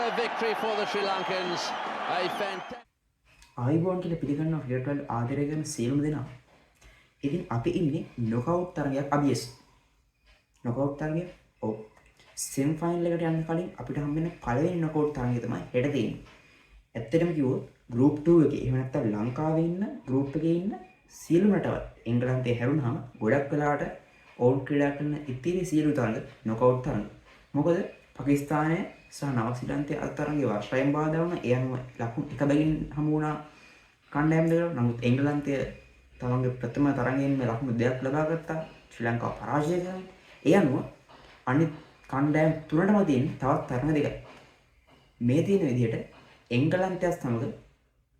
a victory for the Sri Lankans. A fantastic. ආයිබෝන් කියලා පිළිගන්නවා cricket වල ආදරය කරන සියලුම දෙනා. ඉතින් අපි ඉන්නේ නොකවුට් තරගයක් අභියස්. නොකවුට් තරගය ඔව්. සෙමි ෆයිනල් එකට යන්න කලින් අපිට හම්බෙන පළවෙනි නොකවුට් තරගය තමයි හෙට තියෙන්නේ. ඇත්තටම කිව්වොත් ගෲප් 2 එකේ එහෙම නැත්නම් ලංකාවේ ඉන්න ගෲප් එකේ ඉන්න සියලුම රටවල් එංගලන්තේ හැරුණාම ගොඩක් වෙලාවට ඔවුන් ක්‍රීඩා කරන ඉතිරි සියලු තරග නොකවුට් තරග. මොකද පාකිස්තානය සහ නවසීලන්තයේ අතරගේ වර්ෂයෙන් බාධා වුණා. ඒ අනුව ලකුණු එක බැගින් හමු වුණා කණ්ඩායම් දෙක. නමුත් එංගලන්තය තමන්ගේ ප්‍රථම තරගයෙන් මේ ලකුණු දෙකක් ලබා ගත්තා. ශ්‍රී ලංකාව පරාජය කළා. ඒ අනුව අනිත් කණ්ඩායම් තුනටම තියෙන තවත් තරග දෙකයි. මේ තියෙන විදිහට එංගලන්තයත් සමග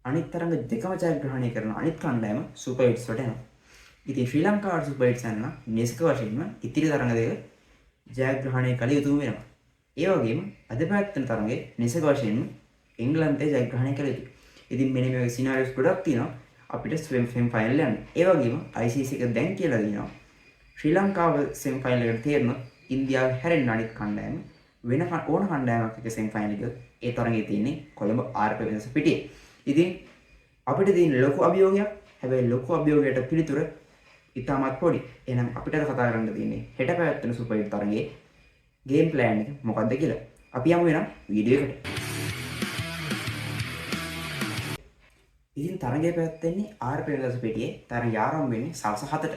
අනිත් තරග දෙකම ජයග්‍රහණය කරන අනිත් කණ්ඩායම සුපර් හිට්ස් වලට යනවා. ඉතින් ශ්‍රී ලංකාවට සුපර් හිට්ස් යන නිසක වශයෙන්ම ඉතිරි තරග දෙක ජයග්‍රහණය කළ යුතුම වෙනවා. ඒ වගේම අද පැවැත්වෙන තරගයේ නිසක වශයෙන්ම එංගලන්තය ජයග්‍රහණය කළ යුතුයි. ඉතින් මෙන්න මේ වගේ සිනාරියෝස් ගොඩක් තියෙනවා අපිට සෙමි ෆයිනල් යන්න. ඒ වගේම ICC එක දැන් කියලා දෙනවා ශ්‍රී ලංකාව සෙමි ෆයිනල් එකට තේරෙනොත් ඉන්දියාව හැරෙන්න අනිත් කණ්ඩායම වෙන ඕන කණ්ඩායමක් එක්ක සෙමි ෆයිනල් එක ඒ තරගයේ තියෙන්නේ කොළඹ RP වෙනස පිටියේ. ඉතින් අපිට තියෙන ලොකු අභියෝගයක්. හැබැයි ලොකු අභියෝගයට පිළිතුර ඉතාමත් පොඩි. එහෙනම් අපිට කතා කරන්න තියෙන්නේ හෙට පැවැත්වෙන සුපර් හිට් තරගයේ ගේම් ප්ලෑන් එක මොකක්ද කියලා. අපි යමු වෙනම් වීඩියෝ එකට. ඉතින් තරගය පැවැත්වෙන්නේ RP වෙනස පිටියේ. තරගය ආරම්භ වෙන්නේ සවස් 7ට.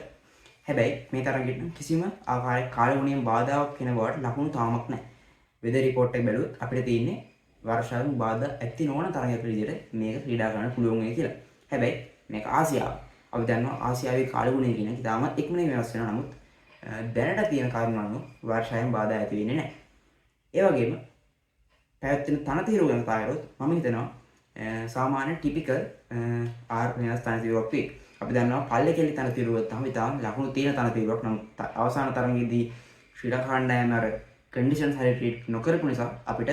හැබැයි මේ තරගයට කිසිම ආකාරයක කාලගුණයෙන් බාධාවක් වෙන බවට ලකුණු තාමත් නැහැ. වෙදර් රිපෝට් එක බැලුවොත් අපිට තියෙන්නේ වර්ෂාවෙන් බාධා ඇති නොවන තරගයක් විදිහට මේක ක්‍රීඩා කරන්න පුළුවන් වෙයි කියලා. හැබැයි මේක ආසියාව. අපි දන්නවා ආසියාවේ කාලගුණය කියන එක තාමත් ඉක්මනින් වෙනස් වෙනවා. නමුත් දැනට තියෙන කාරණා අනුව වර්ෂාවෙන් බාධා ඇති වෙන්නේ නැහැ. ඒ වගේම පැවැත්වෙන තනතිරු ගැන කතා කරොත් මම හිතනවා සාමාන්‍ය ටිපිකල් RP වෙනස් තනතිරුවක් වේ. අපි දන්නවා පල්ලේ කෙලි තනතිරුව තමයි තාම ලකුණු තියෙන තනතිරුවක්. නමුත් අවසාන තරගයේදී ශ්‍රී ලංකා කණ්ඩායම අර කන්ඩිෂන්ස් හරියට ට්‍රීට් නොකරපු නිසා අපිට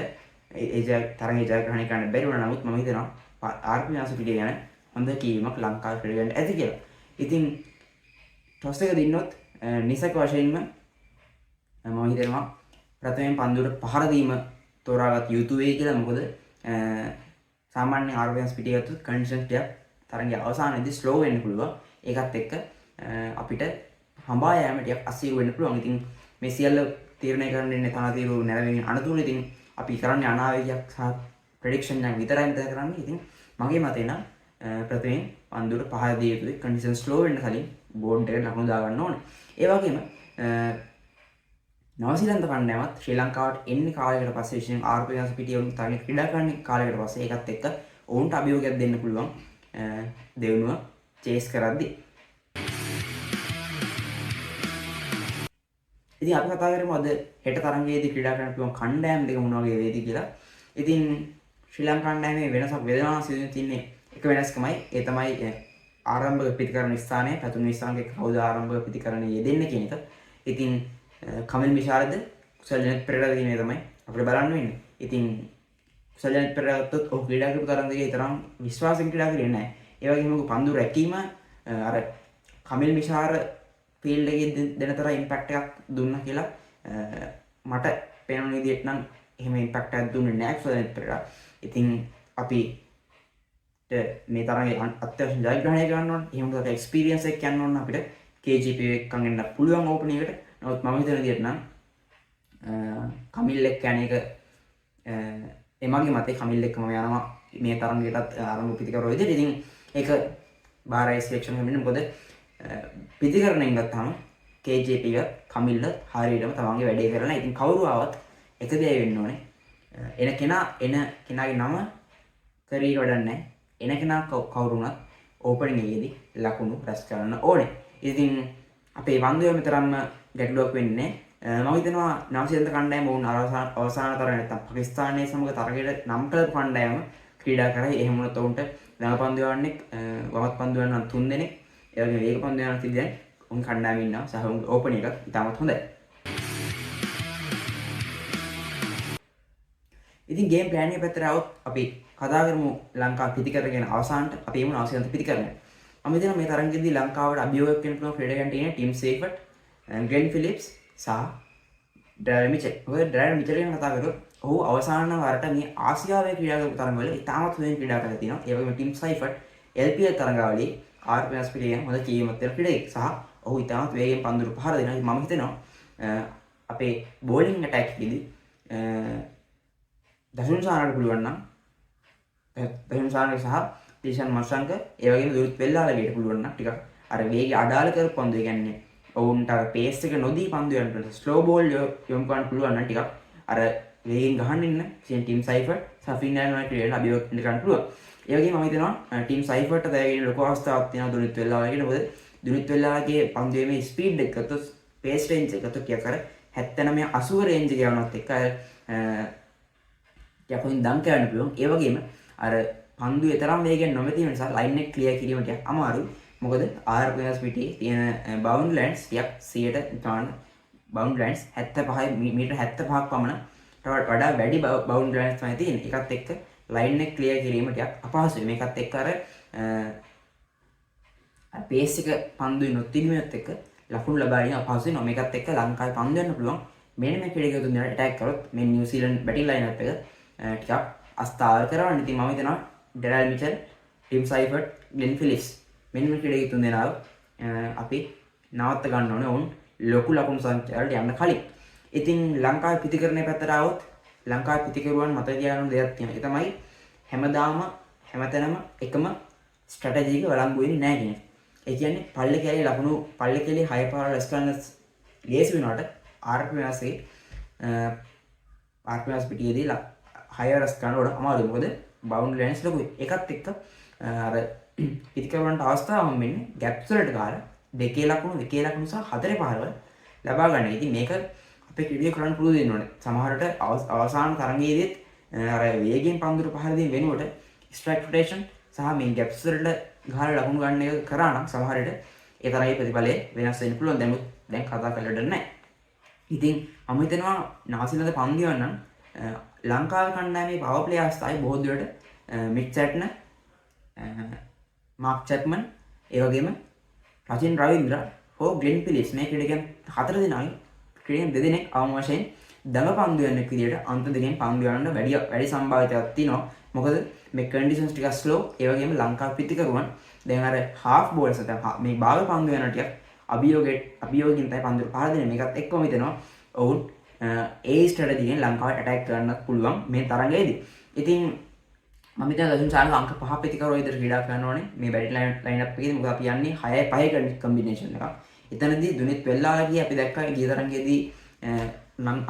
තරගය ජයග්‍රහණය කරන්න බැරි වුණා. නමුත් මම හිතනවා RP වෙනස් පිටිය ගැන හොඳ කීමක් ලංකාවේ ක්‍රීඩකයන්ට ඇති කියලා. ඉතින් ටොස් එක දින්නොත් නිසක වශයෙන්ම මම හිතනවා ප්‍රථමයෙන් පන්දුවට පහර දීම තෝරාගත් යුතු වෙයි කියලා. මොකද සාමාන්‍ය RP වෙනස් පිටිය ගත්තොත් කන්ඩිෂන්ස් ටික තරගයේ අවසානයේදී ස්ලෝ වෙන්න පුළුවන්. ඒකත් එක්ක අපිට හඹා යෑම ටිකක් අසීරු වෙන්න පුළුවන්. ඉතින් මේ සියල්ල තීරණය කරන්න ඉන්නේ තනතිරු නැරඹීමේ අනතුරු. ඉතින් අපි කරන්නේ අනාවැකියක් සහ ප්‍රෙඩික්ෂන් එකක් විතරයි මෙතන කරන්නේ. ඉතින් මගේ මතය නම් ප්‍රථමයෙන් පන්දුවට පහර දිය යුතුයි. කන්ඩිෂන් ස්ලෝ වෙන්න කලින් බෝඩ් එකට ලකුණු දාගන්න ඕනේ. ඒ වගේම නවසීලන්ත කණ්ඩායමත් ශ්‍රී ලංකාවට එන්නේ කාලයකට පස්සේ විශේෂයෙන් RP වෙනස් පිටිය වුන් තරගය ක්‍රීඩා කරන්නේ කාලයකට පස්සේ. ඒකත් එක්ක ඔවුන්ට අභියෝගයක් දෙන්න පුළුවන් දෙවනුව චේස් කරද්දී. ඉතින් අපි කතා කරමු අද හෙට තරගයේදී ක්‍රීඩා කරන්න පුළුවන් කණ්ඩායම් දෙක මොන වගේ වේද කියලා. ඉතින් ශ්‍රී ලංකා කණ්ඩායමේ වෙනසක් වේදනාවක් සිදු තින්නේ එක වෙනස්කමයි. ඒ තමයි ආරම්භක පිටිකරණ ස්ථානයේ පැතුම් ස්ථානයේ කවුද ආරම්භක පිටිකරණයේ යෙදෙන්නේ කියන එක. ඉතින් කමිල් මිශාරද කුසල් ජනත් පෙරේරාද කියන එක තමයි අපිට බලන්න වෙන්නේ. ඉතින් කුසල් ජනත් පෙරේරා ගත්තොත් ඔහු ක්‍රීඩා කරපු තරම් දෙකේ තරම් විශ්වාසයෙන් ක්‍රීඩා කරේ නැහැ. ඒ වගේම ඔහු පන්දු රැකීම අර කමිල් මිශාර ෆීල්ඩ් එකේ දෙන තරම් ඉම්පැක්ට් එකක් දුන්නා කියලා මට පේන විදිහට නම් එහෙම ඉම්පැක්ට් එකක් දුන්නේ නැහැ කුසල් ජනත් පෙරේරා. ඉතින් අපි මේ තරගේ අත්‍යවශ්‍ය ජයග්‍රහණය කරන්න ඕන. එහෙම තමයි එක්ස්පීරියන්ස් එකක් යන්න ඕන අපිට KGP එකෙන් එන්න පුළුවන් ඕපනින් එකට. නමුත් මම හිතන විදිහට නම් කමිල් එක්ක යන එක එමගේ මතේ කමිල් එක්කම යනවා මේ තරගයටත් ආරම්භ පිටිකරන විදිහට. ඉතින් ඒක බාරයි සිලෙක්ෂන් වෙන්නේ. මොකද පිටිකරණයෙන් ගත්තාම KGP එක කමිල්ල හරියටම තමන්ගේ වැඩේ කරලා. ඉතින් කවුරු ආවත් එක දෙයක් වෙන්න ඕනේ. එන කෙනාගේ නම කරීර වැඩක් නැහැ. එන කෙනා කවුරු වුණත් ඕපනින් එකේදී ලකුණු රැස් කරන්න ඕනේ. ඉතින් අපේ වන්දේ මෙතරම්ම ගැටලුවක් වෙන්නේ මම හිතනවා නවසීලන්ත කණ්ඩායම වුණ අවසාන තරගය නැත්තම් පාකිස්තානයේ සමග තරගයට නම් කළ කණ්ඩායම ක්‍රීඩා කරයි. එහෙම වුණොත් උන්ට දඟ පන්දු යවන්නෙක් වමත් පන්දු යවන්න 3 දෙනෙක් ඒ වගේම වේග පන්දු යවන්න 3 දෙනෙක් උන් කණ්ඩායමේ ඉන්නවා. සහ උන් ඕපනින් එක ඉතාමත් හොඳයි. ඉතින් ගේම් ප්ලෑන් එක පැත්තට આવොත් අපි කතා කරමු ලංකා පිටිකර ගැන. අවසානට අපි එමු නවසීලන්ත පිටිකරට. මම හිතනවා මේ තරගයේදී ලංකාවට අභියෝගයක් වෙන්න පුළුවන් ක්‍රීඩකයන්ට ඉන්නේ ටීම් සේෆට්, ග්ලෙන් ෆිලිප්ස් සහ ඩ්‍රැවිල් මිචෙල්. මොකද ඩ්‍රැවිල් මිචෙල් ගැන කතා කරොත් ඔහු අවසාන වරට මේ ආසියාවේ ක්‍රීඩා කරපු තරඟවල ඉතාමත් හොඳින් ක්‍රීඩා කරලා තියෙනවා. ඒ වගේම ටිම් සයිෆර්ට් LPL තරඟාවලියේ RP හොස්පිටල් ගැන හොඳ කීමක් තියෙන ක්‍රීඩකයෙක් සහ ඔහු ඉතාමත් වේගයෙන් පන්දුරු පහර දෙනවා. මම හිතනවා අපේ බෝලිං ඇටැක් එකේදී දසුන් සානට පුළුවන් නම් දසුන් සානට සහ තිෂන් මර්ෂන්ක ඒ වගේම දුරුත් වෙල්ලාලගේට පුළුවන් නම් ටිකක් අර වේගය අඩාල කරපු පන්දු ඒ කියන්නේ ඔවුන්ට අර පේස් එක නොදී පන්දු යන්න ස්ලෝ බෝල් යොමු කරන්න පුළුවන් නම් ටිකක් අර වේගෙන් ගහන්න ඉන්න ටීම් සයිෆර්ට් සෆින්ඩන් වල ක්‍රීඩාවට අභියෝග කරන්න පුළුවන්. ඒ වගේම මම හිතනවා ටීම් සයිෆර්ට් දැවෙන ලොකු අවස්ථාවක් තියෙනවා දුනිත් වෙල්ලාලගේ. මොකද දුනිත් වෙල්ලාලගේ පන්දුවේ මේ ස්පීඩ් එක ගත්තොත් පේස් රේන්ජ් එක ගත්තොත් ටිකක් අර 79 80 රේන්ජ් එක යනවත් එක්ක යකෝයින් දම් කරන්න පුළුවන්. ඒ වගේම අර පන්දුවේ තරම් වේගෙන් නොමැති නිසා ලයින් එක ක්ලියර් කිරීම ටිකක් අමාරුයි. මොකද RPS පිටියේ තියෙන බවුන්ඩ් ලෑන්ඩ්ස් ටිකක් 100ට ගන්න බවුන්ඩ් ලෑන්ඩ්ස් 75 මීටර් 75ක් පමණ වඩා වැඩි බවුන්ඩ් ලෑන්ඩ්ස් තමයි තියෙන්නේ. ඒකත් එක්ක ලයින් එක ක්ලියර් කිරීම ටිකක් අපහසුයි. මේකත් එක්ක අර පේස් එක පන්දුවේ නොතිබීමත් එක්ක ලකුණු ලබා ගැනීම අපහසුයි. මේකත් එක්ක ලංකාවේ පන්දු යන්න පුළුවන්. මෙන්න මේ ක්‍රීඩකයෝ තුන් දෙනා ඇටැක් කරොත් මේ නිව්සීලන්ත බැටිං ලයින් අප් එක ටිකක් අස්ථාවර කරවන්න. ඉතින් මම හිතනවා ඩෙරල් මිචෙල්, ටිම් සයිෆර්ට්, ග්ලෙන් ෆිලිප්ස් මෙන්න මේ ක්‍රීඩකයෝ තුන් දෙනාව අපි නවත්ත ගන්න ඕනේ. ඔවුන් ලොකු ලකුණු සංඛ්‍යාවලට යන්න කලින්. ඉතින් ලංකාවේ පිතිකරණය පැත්තට આવොත් ලංකාවේ පිතිකරුවන් මත තියාගන්න දෙයක් තියෙනවා. ඒ තමයි හැමදාම හැමතැනම එකම ස්ට්‍රැටජි එක වළංගු වෙන්නේ නැහැ කියන එක. ඒ කියන්නේ පල්ලේ කැලේ ලකුණු පල්ලේ කැලේ 6 පාර රැස් කරන ලේසි වෙනවට RPS පිටියේදී 6 රැස් කරන උඩ අමාරුයි. මොකද බවුන්ඩ් ලෑන්ඩ්ස් ලොකුයි. ඒකත් එක්ක අර පිතිකරුවන්ට අවස්ථාව හම්බෙන්නේ ගැප්ස් වලට ගාලා දෙකේ ලකුණු සහ හතරේ පහරවල් ලබා ගන්න. ඉතින් මේක අපේ ක්‍රීඩකයෝ කරන්න පුළුවන් දෙන්න ඕනේ. සමහරට අවසාන තරඟයේදීත් අර වේගයෙන් පන්දුර පහර දෙන වෙනුවට ස්ට්‍රයික් රොටේෂන් සහ මේ ගැප්ස් වලට ගහලා ලකුණු ගන්න එක කරා නම් සමහරට ඒ තරගේ ප්‍රතිඵලය වෙනස් වෙන්න පුළුවන්. දැන් කතා කරලා නැහැ. ඉතින් මම හිතනවා නාසිලද පන්දියවන් නම් ලංකාවේ කණ්ඩායමේ පවර් ප්ලේ අවස්ථාවේ බොහෝ දුරට මිඩ්සැට්න මාක් චැප්මන් ඒ වගේම රචින් රවීන්ද්‍ර හෝ ග්ලෙන් ෆිලිප්ස් මේ ක්‍රීඩකයන් හතර දෙනාගේ ක්‍රීඩකයන් දෙදෙනෙක් අවම වශයෙන් දඟ පන්දු යන විදියට අන්ත දෙකෙන් පන්දු යන්න වැඩි සම්භාවිතයක් තියෙනවා. මොකද මේ කන්ඩිෂන්ස් ටිකක් ස්ලෝ. ඒ වගේම ලංකාවේ පිටිකරුවන් දැන් අර හාෆ් බෝල්ස් නැත්නම් මේ භාග පන්දු යන ටික අභියෝගයෙන් තමයි පන්දු පහර දෙන්නේ. මේකත් එක්කම හිතෙනවා ඔවුන් ඒ ස්ට්‍රැටජියෙන් ලංකාවට ඇටැක් කරන්නත් පුළුවන් මේ තරඟයේදී. ඉතින් මම හිතනවා දසුන් සානක අංක 5 පිටිකරුවෝ විතර ක්‍රීඩා කරන්න ඕනේ මේ බැටි ලයින් අප් එකේදී. මොකද අපි යන්නේ 6-5 කම්බිනේෂන් එකක්. එතනදී දුනිත් වෙල්ලාලගේ අපි දැක්කා ගිය තරඟයේදී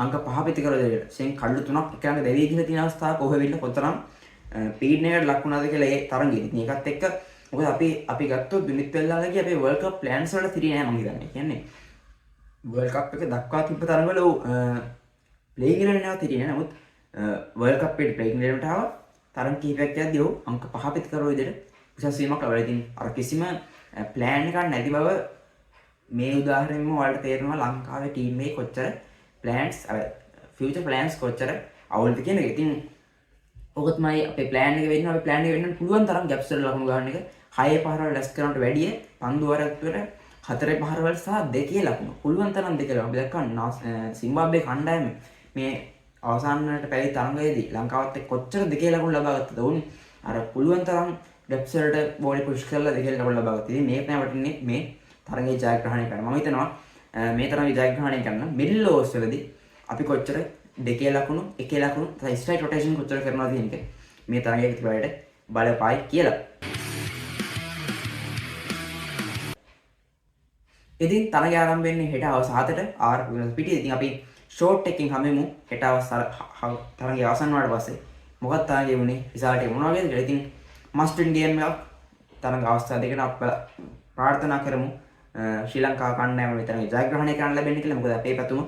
අංක 5 පිටිකරුවෝ දෙකෙන් කඩළු 3ක් එකඟ දෙවි ගිහින් තියෙන අවස්ථාවක ඔහෙ වෙන්න කොතරම් පීඩනයකට ලක් වුණාද කියලා ඒ තරඟයේදී. ඒකත් එක්ක මොකද අපි ගත්තොත් දුනිත් වෙල්ලාලගේ අපේ වර්ල්ඩ් කප් ප්ලෑන්ස් වල තිරි නෑ මම හිතන්නේ. කියන්නේ වර්ල්ඩ් කප් එක දක්වා තිබ්බ තරඟවල ප්ලේයින් ඉලෙවන් එකක් තිරි නෑ. නමුත් වර්ල්ඩ් කප් එකේ ප්ලේයින් ඉලෙවන්ට ආව තරඟ කිහිපයක් යද්දී ඔහු අංක 5 පිටිකරුවෝ විදිහට උසස් වීමක් ලබලා ඉතින් අර කිසිම ප්ලෑන් එකක් නැති බව මේ උදාහරණයෙන්ම ඔයාලට තේරෙනවා ලංකාවේ ටීම් එකේ කොච්චර ප්ලෑන්ස් අර ෆියුචර් ප්ලෑන්ස් කොච්චර අවුල්ද කියන එක. ඉතින් ඔක තමයි අපේ ප්ලෑන් එක වෙන්නේ. අපේ ප්ලෑන් එක වෙන්න පුළුවන් තරම් ගැප්ස් වල ලකුණු ගන්න එක 6 පහරවල් රැස් කරනට වැඩිය පන්දු වරකට 4 පහරවල් සහ 2 ලකුණු පුළුවන් තරම් 2 ලකුණු. අපි දැක්කා සිම්බාබ්වේ කණ්ඩායම මේ අවසානට පැවති තරඟයේදී ලංකාවත් එක්ක කොච්චර 2 ලකුණු ලබා ගත්තද. උන් අර පුළුවන් තරම් ගැප්ස් වලට බෝලේ පුෂ් කරලා 2 ලකුණු ලබා ගත්තා. ඉතින් මේක තමයි වටින්නේ මේ තරඟයේ ජයග්‍රහණය කරන්න. මම හිතනවා මේ තරඟයේ ජයග්‍රහණය කරන්න මිඩල් ඕවර්ස් වලදී අපි කොච්චර 2 ලකුණු 1 ලකුණු තව ස්ට්‍රයික් රොටේෂන් කොච්චර කරනවද කියන එක මේ තරඟයේ ප්‍රතිඵලයට බලපායි කියලා. ඉතින් තරඟය ආරම්භ වෙන්නේ හෙට හවස 7ට පිටියේ. ඉතින් අපි ෂෝට් එකකින් හැමෙමු හෙට හවස තරඟය අවසන් වුණාට පස්සේ මොකක්ද තරඟය වුණේ රිසල්ට් එක මොනවා වගේද කියලා. ඉතින් මස්ට් වින් ගේම් එකක් තරඟ අවස්ථා දෙකට අප ප්‍රාර්ථනා කරමු ශ්‍රී ලංකා කණ්ඩායම විතරයි ජයග්‍රහණය කරන්න ලැබෙන්නේ කියලා. මොකද අපේ පැතුම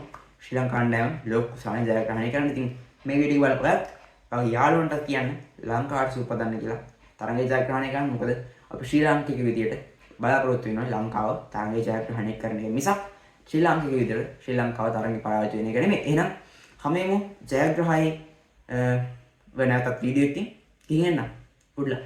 ශ්‍රී ලංකා කණ්ඩායම ලොකු සාහන ජයග්‍රහණය කරන්න. ඉතින් මේ වීඩියෝ බලලා ඔයත් ඔයාගේ යාළුවන්ට කියන්න ලංකාවට සුවපදන්න කියලා තරඟය ජයග්‍රහණය කරන්න. මොකද අපි ශ්‍රී ලාංකික විදියට බලාපොරොත්තු වෙනවා ලංකාව තරඟය ජයග්‍රහණය කරන එක මිසක් ශ්‍රී ලාංකික විදියට ශ්‍රී ලංකාව තරඟය පරාජය වෙන එක නෙමෙයි. එහෙනම් හැමෝම ජයග්‍රහණය වෙනතත් වීඩියෝ එකකින් ගිහින් එන්න. good luck.